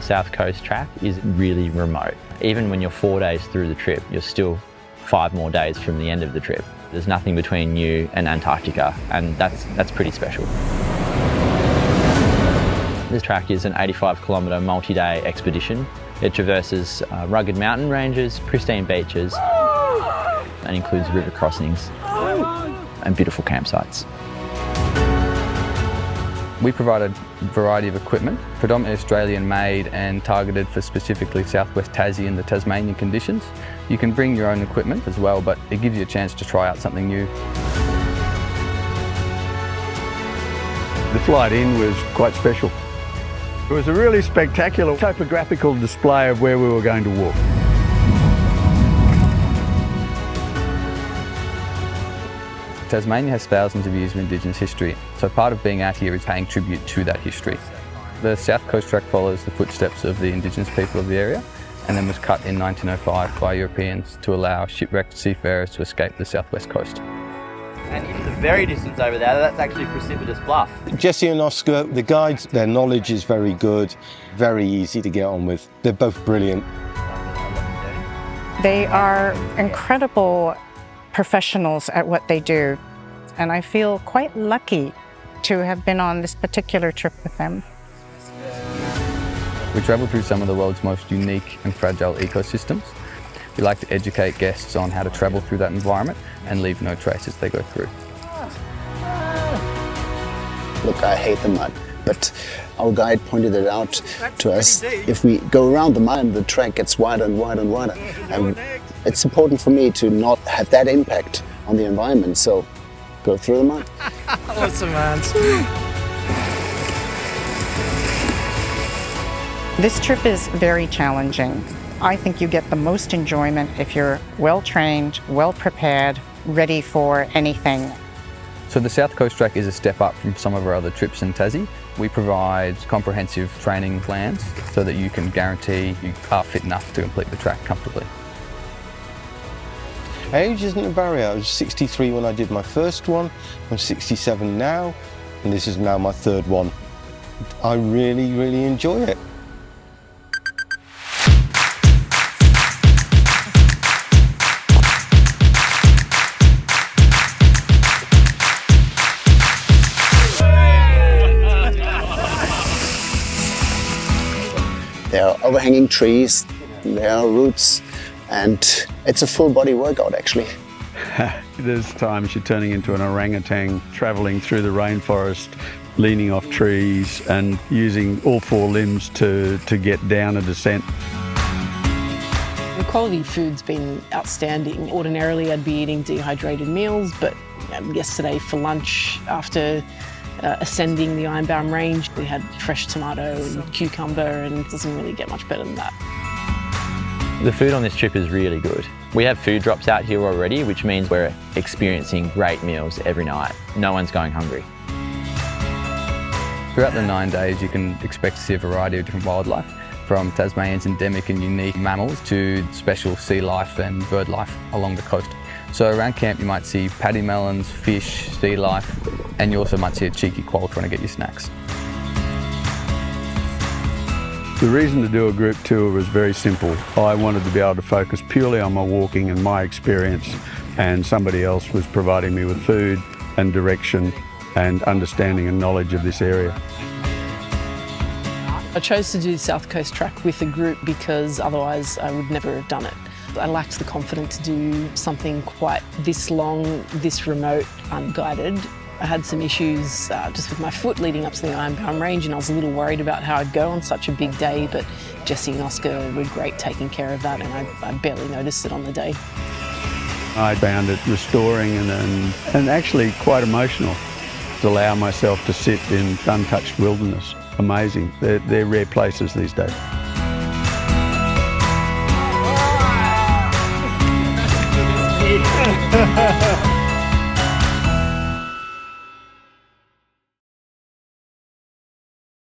South Coast track is really remote. Even when you're 4 days through the trip, you're still 5 more days from the end of the trip. There's nothing between you and Antarctica, and that's pretty special. This track is an 85-kilometre multi-day expedition. It traverses rugged mountain ranges, pristine beaches, and includes river crossings and beautiful campsites. We provide a variety of equipment, predominantly Australian-made and targeted for specifically southwest Tassie and the Tasmanian conditions. You can bring your own equipment as well, but it gives you a chance to try out something new. The flight in was quite special. It was a really spectacular topographical display of where we were going to walk. Tasmania has thousands of years of Indigenous history, so part of being out here is paying tribute to that history. The South Coast Track follows the footsteps of the Indigenous people of the area and then was cut in 1905 by Europeans to allow shipwrecked seafarers to escape the southwest coast. And in the very distance over there, that's actually Precipitous Bluff. Jesse and Oscar, the guides, their knowledge is very good, very easy to get on with. They're both brilliant. They are incredible professionals at what they do, and I feel quite lucky to have been on this particular trip with them. We travel through some of the world's most unique and fragile ecosystems. We like to educate guests on how to travel through that environment and leave no trace as they go through. Look, I hate the mud, but our guide pointed it out to us. If we go around the mud, the track gets wider and wider and wider. And it's important for me to not have that impact on the environment, so go through the mud. Awesome, man. This trip is very challenging. I think you get the most enjoyment if you're well-trained, well-prepared, ready for anything. So the South Coast Track is a step up from some of our other trips in Tassie. We provide comprehensive training plans so that you can guarantee you are fit enough to complete the track comfortably. Age isn't a barrier. I was 63 when I did my first one. I'm 67 now, and this is now my third one. I really, really enjoy it. There are overhanging trees, there are roots, and it's a full body workout actually. There's times you're turning into an orangutan, travelling through the rainforest, leaning off trees and using all 4 limbs to get down a descent. The quality of food's been outstanding. Ordinarily I'd be eating dehydrated meals, but yesterday for lunch, after ascending the Ironbound Range, we had fresh tomato and cucumber, and it doesn't really get much better than that. The food on this trip is really good. We have food drops out here already, which means we're experiencing great meals every night. No one's going hungry. Throughout the 9 days, you can expect to see a variety of different wildlife, from Tasmania's endemic and unique mammals to special sea life and bird life along the coast. So around camp you might see paddy melons, fish, sea life, and you also might see a cheeky quoll trying to get your snacks. The reason to do a group tour was very simple. I wanted to be able to focus purely on my walking and my experience, and somebody else was providing me with food and direction and understanding and knowledge of this area. I chose to do the South Coast Track with a group because otherwise I would never have done it. I lacked the confidence to do something quite this long, this remote, unguided. I had some issues just with my foot leading up to the Ironbound Range, and I was a little worried about how I'd go on such a big day, but Jesse and Oscar were great taking care of that, and I barely noticed it on the day. I found it restoring and actually quite emotional to allow myself to sit in untouched wilderness. Amazing. They're rare places these days.